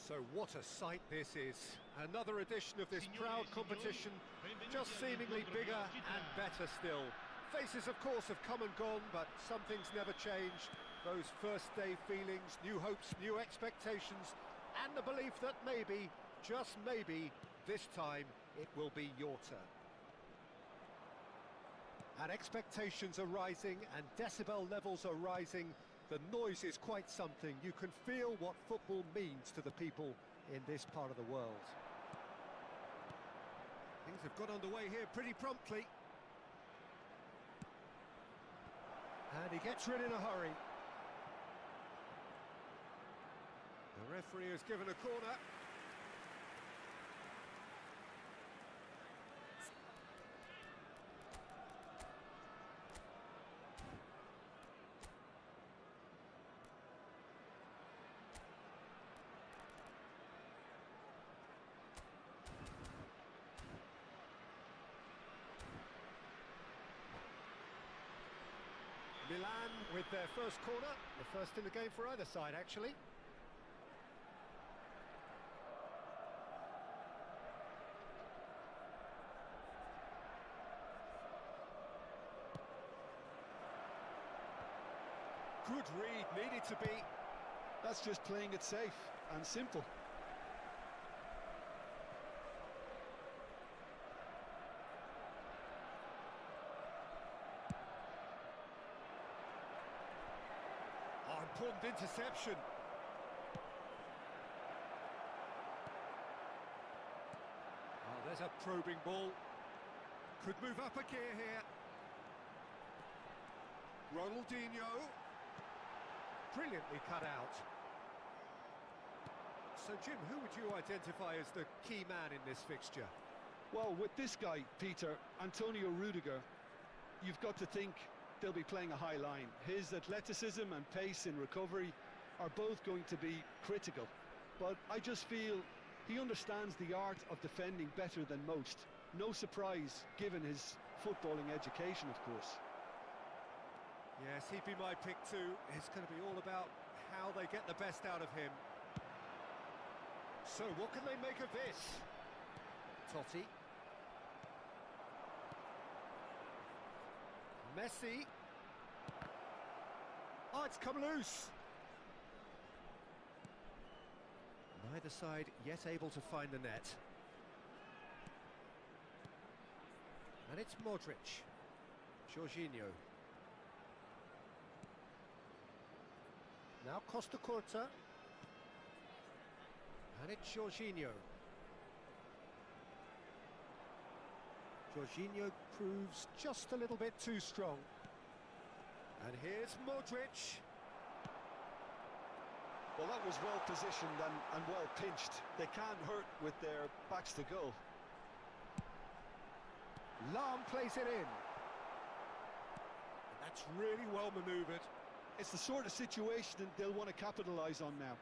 So what a sight this is. Another edition of this proud competition, just seemingly bigger and better still. Faces, of course, have come and gone, but some things never change. Those first-day feelings, new hopes, new expectations, and the belief that maybe, just maybe, this time it will be your turn. And expectations are rising, and decibel levels are rising. The noise is quite something. You can feel what football means to the people in this part of the world. Things have got underway here pretty promptly. And he gets rid in a hurry. The referee has given a corner. Milan with their first corner, the first in the game for either side, actually. Good read, needed to be. That's just playing it safe and simple. Oh, important interception. Oh, there's a probing ball. Could move up a gear here. Ronaldinho. Brilliantly cut out. So, Jim, who would you identify as the key man in this fixture? Well, with this guy, Peter, Antonio Rudiger, you've got to think they'll be playing a high line. His athleticism and pace in recovery are both going to be critical. But I just feel he understands the art of defending better than most. No surprise, given his footballing education, of course. Yes, he'd be my pick too. It's going to be all about how they get the best out of him. So, what can they make of this? Totti. Messi. Oh, it's come loose. Neither side yet able to find the net. And it's Modric. Jorginho. Now Costa Curta. And it's Jorginho. Jorginho proves just a little bit too strong. And here's Modric. Well, that was well positioned and well pinched. They can't hurt with their backs to goal. Lahm plays it in. And that's really well manoeuvred. It's the sort of situation that they'll want to capitalise on now.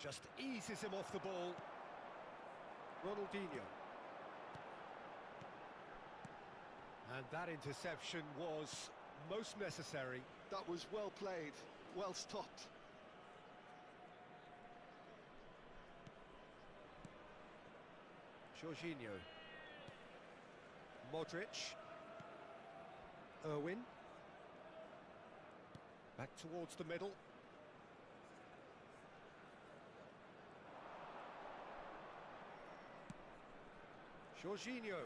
Just eases him off the ball. Ronaldinho. And that interception was most necessary. That was well played, well stopped. Jorginho. Modric. Irwin. Back towards the middle. Jorginho.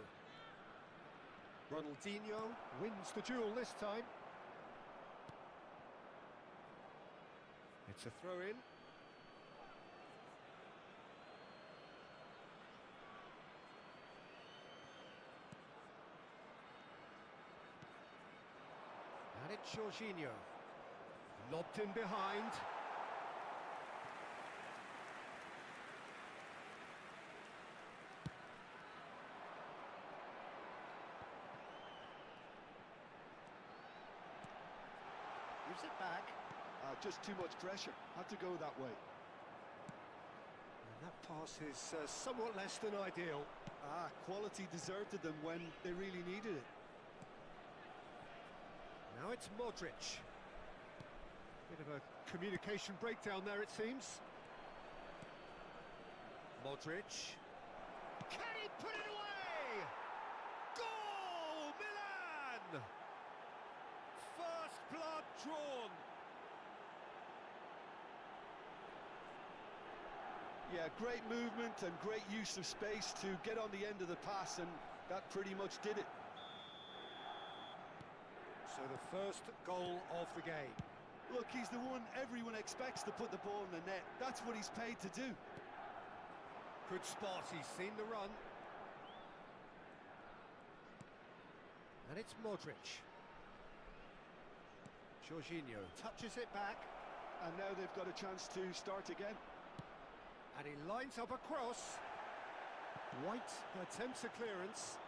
Ronaldinho wins the duel this time. It's a throw-in. And it's Jorginho. Lobbed in behind. Gives it back. Just too much pressure. Had to go that way. And that pass is somewhat less than ideal. Quality deserted them when they really needed it. Now it's Modric. Bit of a communication breakdown there, it seems. Modric. Can he put it away? Goal! Milan! First blood drawn. Yeah, great movement and great use of space to get on the end of the pass, and that pretty much did it. So the first goal of the game. Look, he's the one everyone expects to put the ball in the net. That's what he's paid to do. Good spot, he's seen the run. And it's Modric. Jorginho touches it back. And now they've got a chance to start again. And he lines up a cross. White attempts a clearance.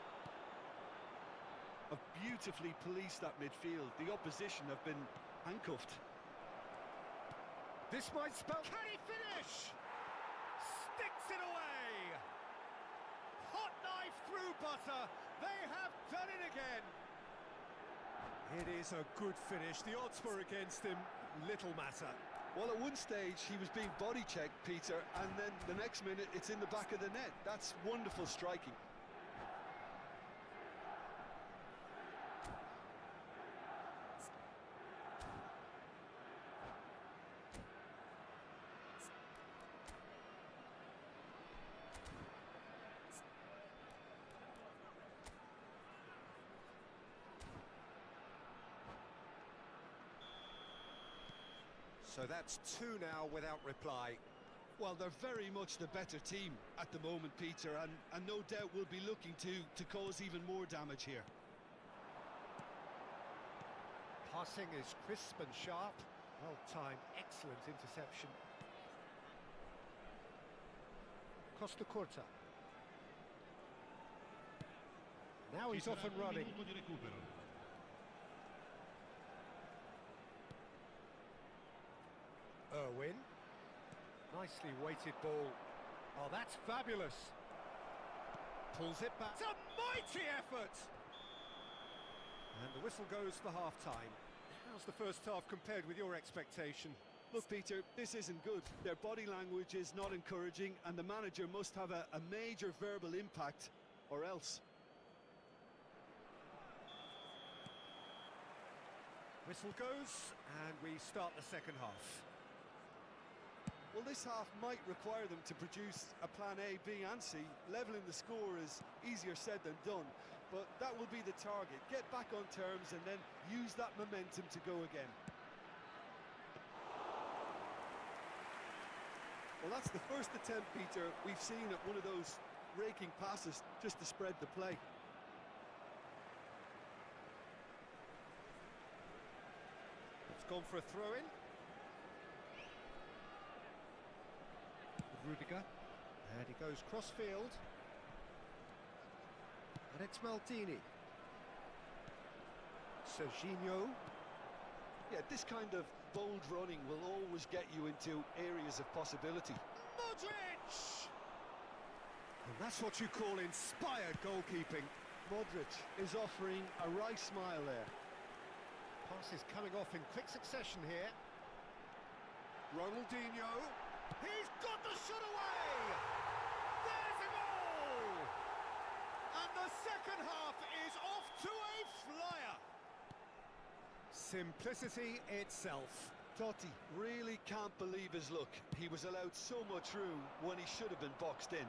Have beautifully policed that midfield. The opposition have been handcuffed. This might spell... Can he finish? Sticks it away! Hot knife through butter. They have done it again. It is a good finish. The odds were against him. Little matter. Well, at one stage he was being body checked, Peter, and then the next minute it's in the back of the net. That's wonderful striking. So that's two now without reply. Well, they're very much the better team at the moment, Peter, and no doubt will be looking to cause even more damage here. Passing is crisp and sharp. Well-timed, excellent interception. Costa Curta. Now he's off and running. Irwin. Nicely weighted ball. Oh, that's fabulous. Pulls it back. It's a mighty effort! And the whistle goes for half-time. How's the first half compared with your expectation? Look, Peter, this isn't good. Their body language is not encouraging, and the manager must have a major verbal impact, or else. Whistle goes, and we start the second half. Well, this half might require them to produce a plan A, B and C. Levelling the score is easier said than done, but that will be the target. Get back on terms and then use that momentum to go again. Well, that's the first attempt, Peter, we've seen at one of those raking passes just to spread the play. It's gone for a throw-in. Rudiger, and he goes cross-field, and it's Maldini. Jorginho. Yeah, this kind of bold running will always get you into areas of possibility. Modric! And that's what you call inspired goalkeeping. Modric is offering a wry smile there. Pass is coming off in quick succession here. Ronaldinho. He's got the shot away! There's a goal! And the second half is off to a flyer. Simplicity itself. Totti really can't believe his luck. He was allowed so much room when he should have been boxed in.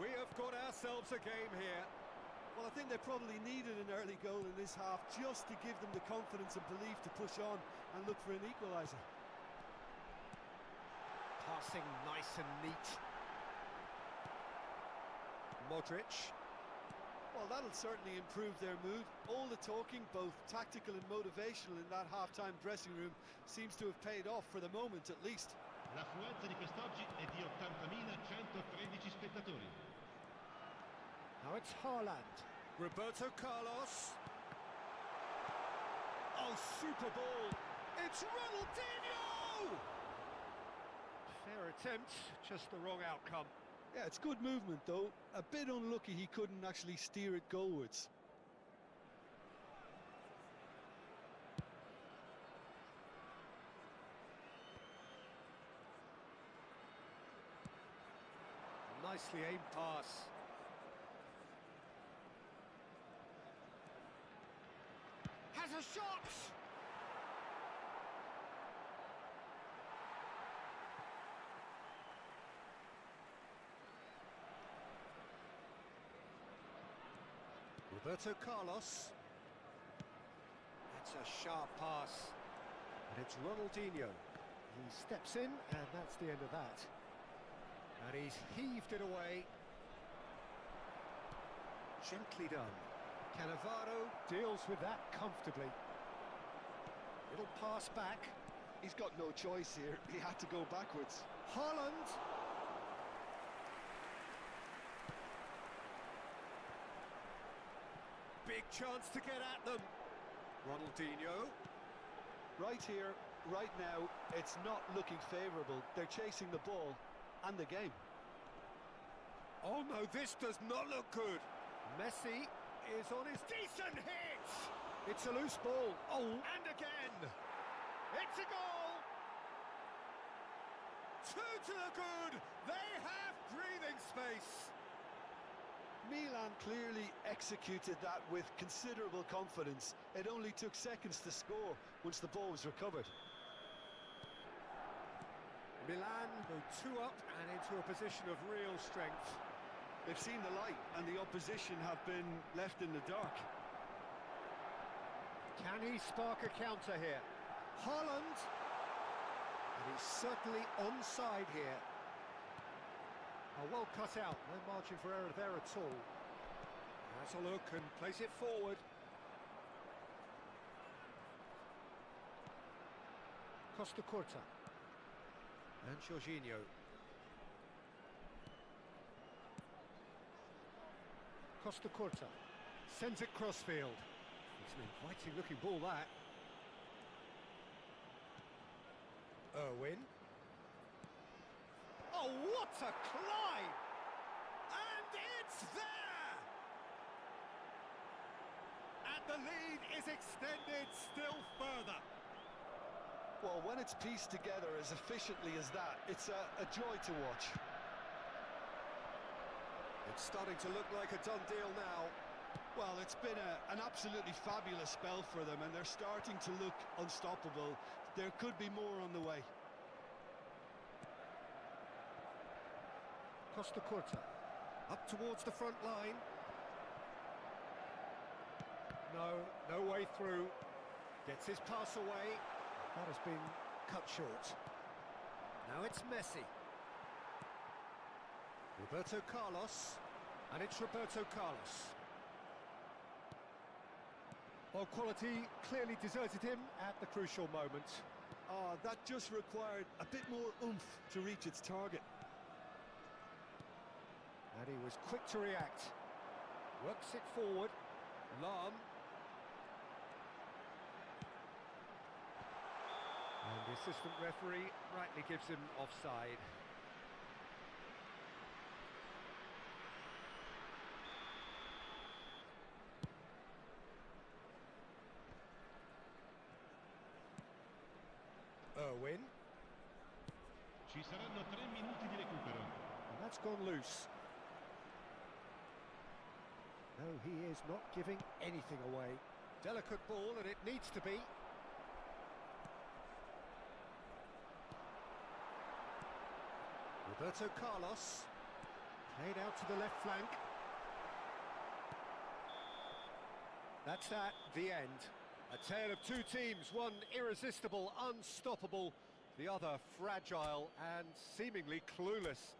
We have got ourselves a game here. Well, I think they probably needed an early goal in this half just to give them the confidence and belief to push on and look for an equaliser. Passing nice and neat. Modric. Well, that'll certainly improve their mood. All the talking, both tactical and motivational, in that half-time dressing room seems to have paid off for the moment, at least. L'affluenza di quest'oggi è di 80.113 spettatori. Now it's Haaland. Roberto Carlos. Oh, super ball. It's Ronaldinho! Fair attempt, just the wrong outcome. Yeah, it's good movement, though. A bit unlucky he couldn't actually steer it goalwards. nicely aimed pass. Has a shot! Roberto Carlos. That's a sharp pass. And it's Ronaldinho. He steps in, and that's the end of that. And he's heaved it away. Gently done. Cannavaro deals with that comfortably. Little pass back. He's got no choice here. He had to go backwards. Haaland. Big chance to get at them. Ronaldinho. Right here, right now, it's not looking favourable. They're chasing the ball and the game. Oh no, this does not look good. Messi is on his decent hit. It's a loose ball. Oh, and again. It's a goal. 2 to the good. They have breathing space. Milan clearly executed that with considerable confidence. It only took seconds to score once the ball was recovered. Milan go 2 up and into a position of real strength. They've seen the light and the opposition have been left in the dark. Can he spark a counter here? Haaland! And he's certainly onside here. Oh, well cut out, no margin for error there at all. Has a look and plays it forward. Costa Curta. And Jorginho. Costa Curta. Sends it crossfield. It's an inviting looking ball, that. Irwin. Oh, what a climb! And it's there! And the lead is extended still further. Well, when it's pieced together as efficiently as that, it's a joy to watch. It's starting to look like a done deal now. Well, it's been an absolutely fabulous spell for them, and they're starting to look unstoppable. There could be more on the way. Costa Curta, up towards the front line. No way through. Gets his pass away. That has been cut short. Now it's Messi. Roberto Carlos. And it's Roberto Carlos. Well, quality clearly deserted him at the crucial moment. That just required a bit more oomph to reach its target. And he was quick to react. Works it forward. Lahm. And the assistant referee rightly gives him offside. Irwin. Ci saranno 3 minuti di recupero. And that's gone loose. No, he is not giving anything away. Delicate ball, and it needs to be. Roberto Carlos. Played out to the left flank. That's that, the end. A tale of 2 teams, one irresistible, unstoppable, the other fragile and seemingly clueless.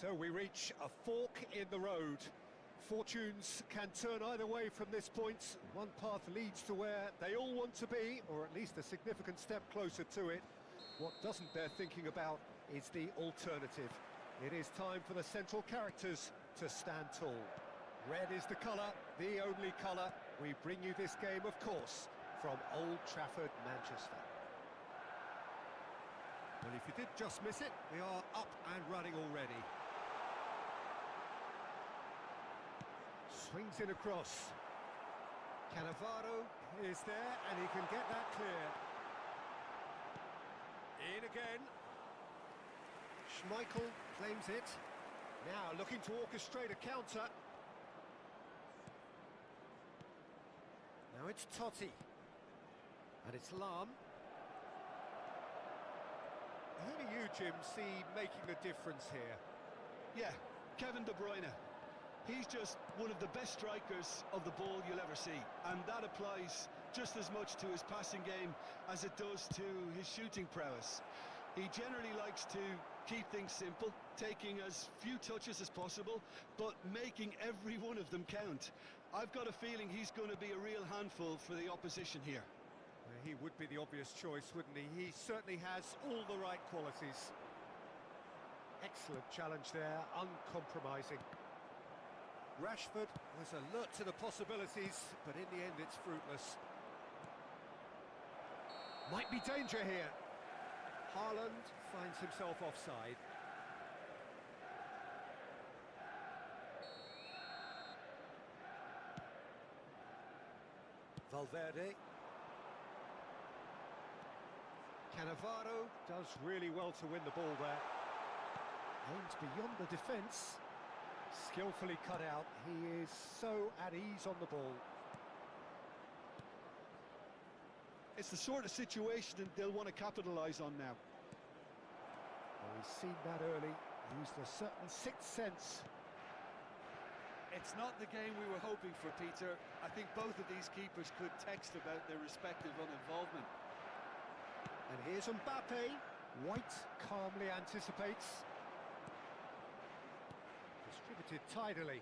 So we reach a fork in the road. Fortunes can turn either way from this point. One path leads to where they all want to be, or at least a significant step closer to it. What doesn't bear thinking about is the alternative. It is time for the central characters to stand tall. Red is the colour, the only colour. We bring you this game, of course, from Old Trafford, Manchester. Well, if you did just miss it, we are up and running already. Swings it across. Cannavaro is there, and he can get that clear. In again. Schmeichel claims it. Now looking to orchestrate a counter. Now it's Totti. And it's Lahm. Who do you, Jim, see making the difference here? Yeah, Kevin De Bruyne. He's just one of the best strikers of the ball you'll ever see, and that applies just as much to his passing game as it does to his shooting prowess. He generally likes to keep things simple, taking as few touches as possible, but making every one of them count. I've got a feeling he's going to be a real handful for the opposition here. He would be the obvious choice, wouldn't he? He certainly has all the right qualities. Excellent challenge there, uncompromising. Rashford was alert to the possibilities, but in the end it's fruitless. Might be danger here. Haaland finds himself offside. Valverde. Cannavaro does really well to win the ball there. Aims beyond the defence. Skillfully cut out. He is so at ease on the ball. It's the sort of situation that they'll want to capitalise on now. Well, he's seen that early. Used a certain sixth sense. It's not the game we were hoping for, Peter. I think both of these keepers could text about their respective uninvolvement. And here's Mbappe. White calmly anticipates. Distributed tidily.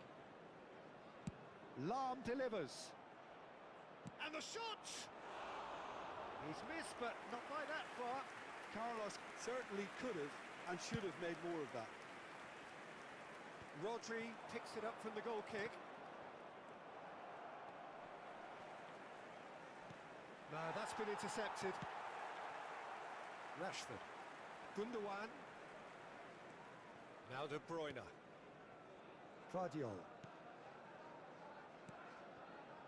Lahm delivers. And the shot! He's missed, but not by that far. Carlos certainly could have and should have made more of that. Rodri picks it up from the goal kick. No, that's been intercepted. Rashford. Gundogan. Now De Bruyne. Vardiol.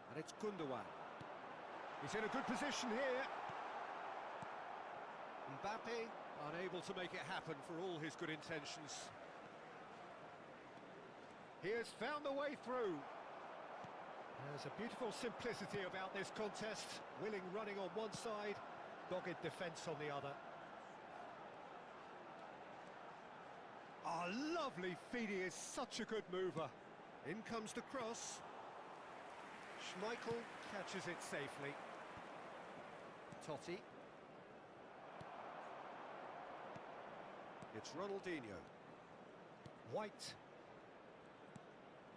And it's Gundogan. He's in a good position here. Mbappe unable to make it happen for all his good intentions. He has found the way through. There's a beautiful simplicity about this contest. Willing running on one side, dogged defence on the other. Oh, lovely feed. He is such a good mover. In comes the cross. Schmeichel catches it safely. Totti. It's Ronaldinho. White.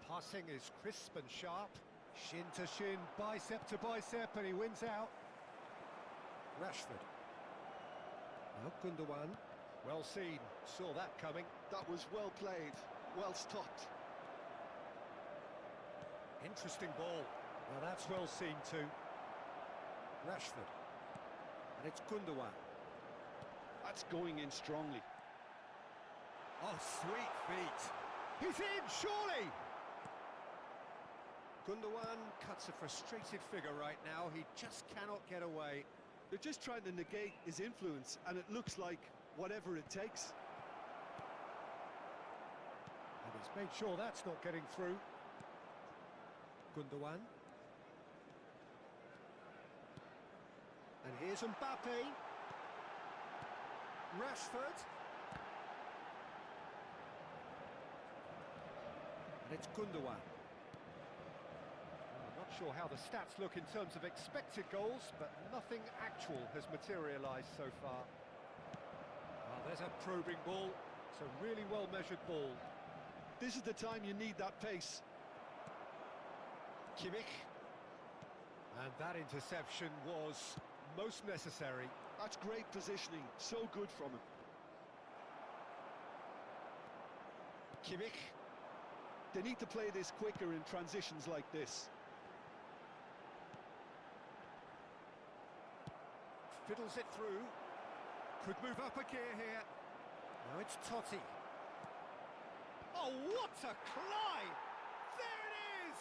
Passing is crisp and sharp. Shin to shin, bicep to bicep, and he wins out. Rashford. Now Gundogan. Well seen. Saw that coming. That was well played, well stopped. Interesting ball. Well, that's well seen too. Rashford. And it's Gundogan. That's going in strongly. Oh, sweet feet. He's in, surely! Gundogan cuts a frustrated figure right now. He just cannot get away. They're just trying to negate his influence, and it looks like whatever it takes. And he's made sure that's not getting through. Gundogan. And here's Mbappe. Rashford. And it's Gundogan. I'm not sure how the stats look in terms of expected goals, but nothing actual has materialised so far. Well, there's a probing ball. It's a really well-measured ball. This is the time you need that pace. Kimmich. And that interception was most necessary. That's great positioning, so good from him. Kimmich. They need to play this quicker in transitions like this. Fiddles it through. Could move up a gear here. Now it's Totti. Oh, what a climb! There it is!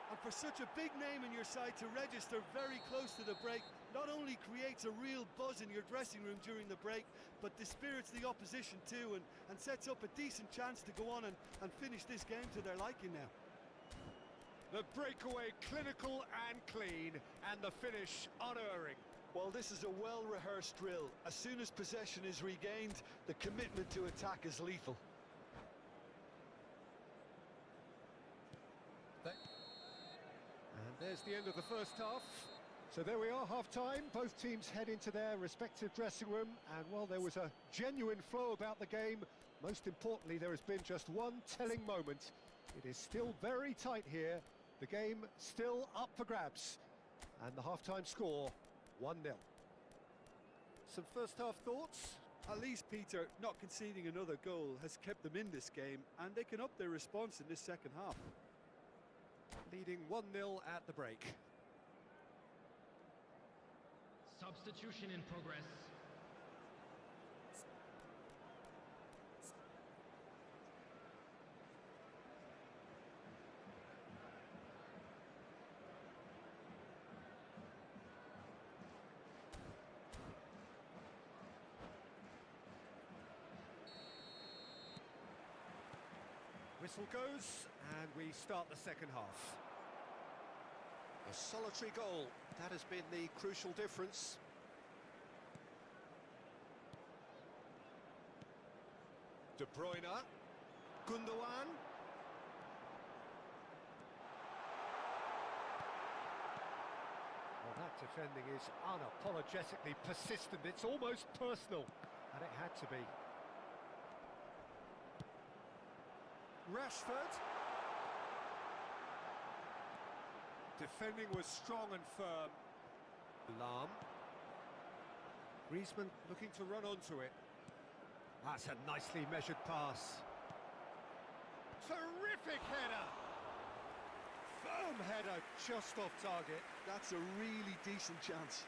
And for such a big name in your side to register very close to the break, not only creates a real buzz in your dressing room during the break, but dispirits the opposition too, and sets up a decent chance to go on and finish this game to their liking now. The breakaway clinical and clean, and the finish unerring. Well, this is a well-rehearsed drill. As soon as possession is regained, the commitment to attack is lethal. And there's the end of the first half. So there we are, half-time. Both teams head into their respective dressing room, and while there was a genuine flow about the game, most importantly, there has been just one telling moment. It is still very tight here. The game still up for grabs. And the half-time score, 1-0. Some first-half thoughts? At least, Peter, not conceding another goal has kept them in this game, and they can up their response in this second half. Leading 1-0 at the break. Substitution in progress. Whistle goes, and we start the second half. A solitary goal, that has been the crucial difference. De Bruyne, Gundogan. Well, that defending is unapologetically persistent. It's almost personal, and it had to be. Rashford. Defending was strong and firm. Lahm. Griezmann looking to run onto it. That's a nicely measured pass. Terrific header! Firm header, just off target. That's a really decent chance.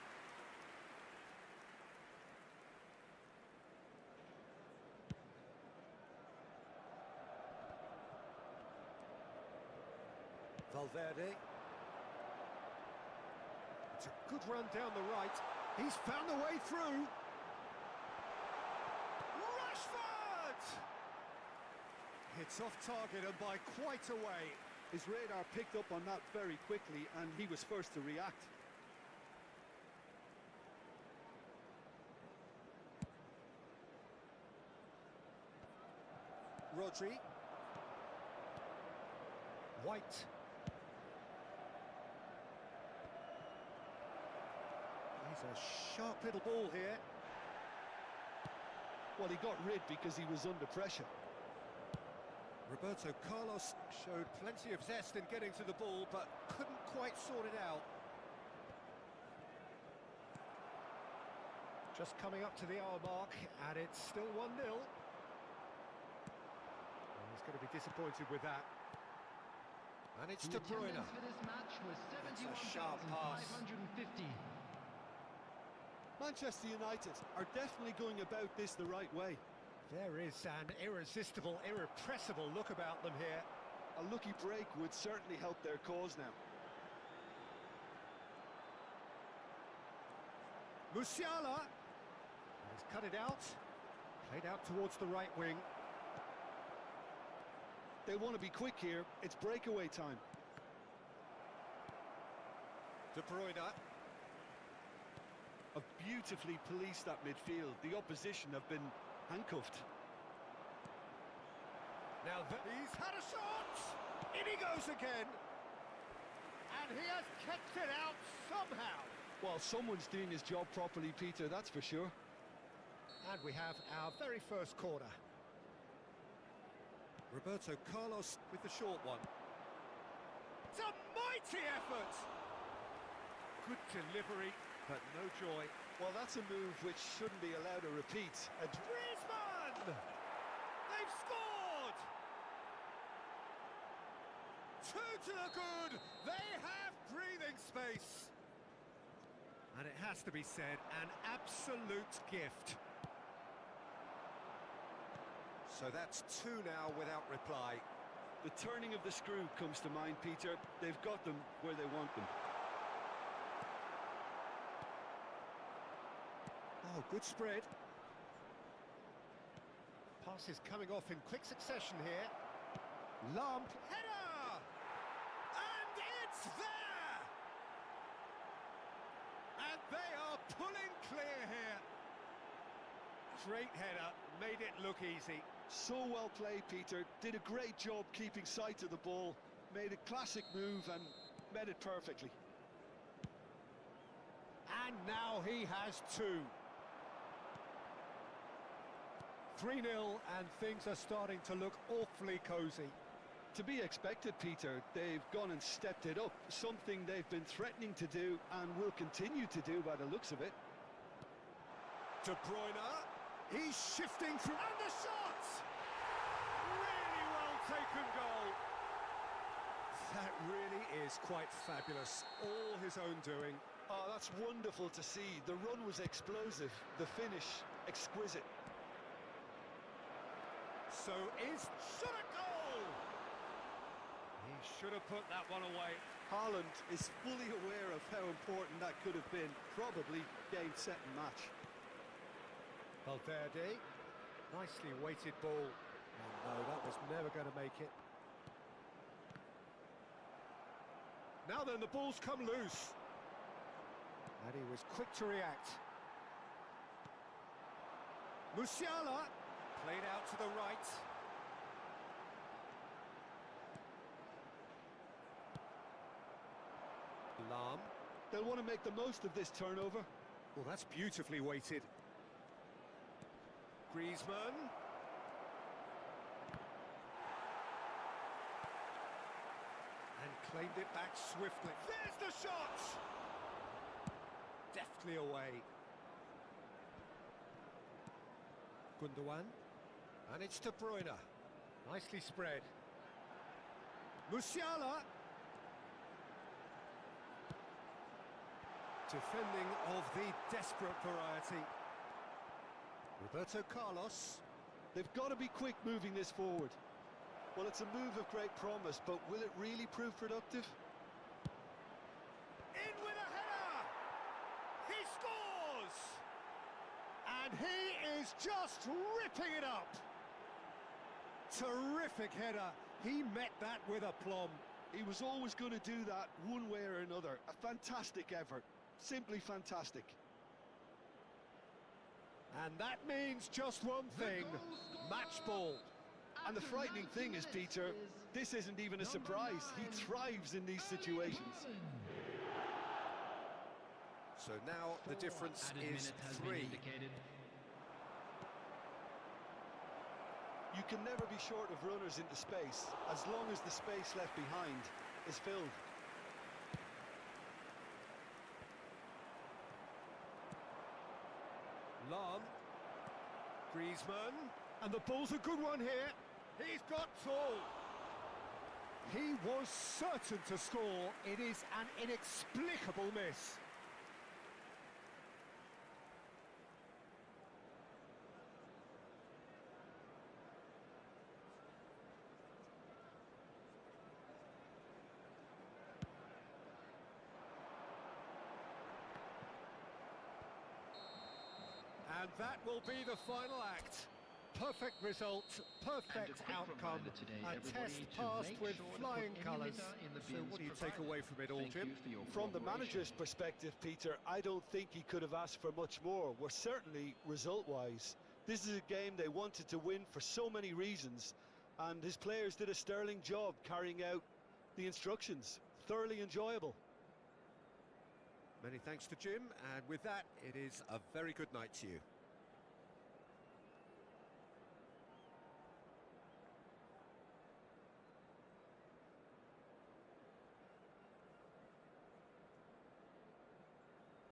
Valverde. It's a good run down the right. He's found the way through. Rashford! It's off target and by quite a way. His radar picked up on that very quickly, and he was first to react. Rodri. White. He's a sharp little ball here. Well, he got rid because he was under pressure. Roberto Carlos showed plenty of zest in getting to the ball, but couldn't quite sort it out. Just coming up to the hour mark, and it's still 1-0. He's going to be disappointed with that. And it's De Bruyne. For this match was That's a sharp pass. 71,550. Manchester United are definitely going about this the right way. There is an irresistible, irrepressible look about them here. A lucky break would certainly help their cause now. Musiala has cut it out, played out towards the right wing. They want to be quick here. It's breakaway time. De Bruyne. Have beautifully policed that midfield. The opposition have been handcuffed. Now he's had a shot! In he goes again! And he has kept it out somehow! Well, someone's doing his job properly, Peter, that's for sure. And we have our very first corner. Roberto Carlos with the short one. It's a mighty effort! Good delivery, but no joy. Well, that's a move which shouldn't be allowed to repeat. Griezmann! They've scored! Two to the good! They have breathing space! And it has to be said, an absolute gift. So that's two now without reply. The turning of the screw comes to mind, Peter. They've got them where they want them. Oh, good spread. Pass is coming off in quick succession here. Lamp, header! And it's there! And they are pulling clear here. Great header, made it look easy. So well played, Peter. Did a great job keeping sight of the ball. Made a classic move and met it perfectly. And now he has two. 3-0, and things are starting to look awfully cosy. To be expected, Peter. They've gone and stepped it up, something they've been threatening to do and will continue to do by the looks of it. De Bruyne, he's shifting through, and the shot! Really well taken goal. That really is quite fabulous, all his own doing. Oh, that's wonderful to see. The run was explosive, the finish exquisite. So is shot a goal! He should have put that one away. Haaland is fully aware of how important that could have been. Probably game, set and match. Valverde, nicely weighted ball. Oh no, that was never going to make it. Now then, the ball's come loose. And he was quick to react. Musiala, played out to the right. Lam. They'll want to make the most of this turnover. Well, that's beautifully weighted. Griezmann. And claimed it back swiftly. There's the shot! Deftly away. Gundogan. And it's De Bruyne. Nicely spread. Musiala. Defending of the desperate variety. Roberto Carlos. They've got to be quick moving this forward. Well, it's a move of great promise, but will it really prove productive? In with a header! He scores! And he is just ripping it up! Terrific header. He met that with aplomb. He was always going to do that one way or another. A fantastic effort. Simply fantastic. And that means just one thing, match ball. And the frightening thing is, Peter, this isn't even a surprise. He thrives in these situations. So now the difference is 3. You can never be short of runners into space, as long as the space left behind is filled. Lam. Griezmann. And the ball's a good one here. He's got tall. He was certain to score. It is an inexplicable miss. And that will be the final act. Perfect result, perfect outcome, a test passed with flying colours. So what do you take away from it all, Jim? From the manager's perspective, Peter, I don't think he could have asked for much more. Well, certainly result-wise. This is a game they wanted to win for so many reasons, and his players did a sterling job carrying out the instructions. Thoroughly enjoyable. Many thanks to Jim, and with that, it is a very good night to you.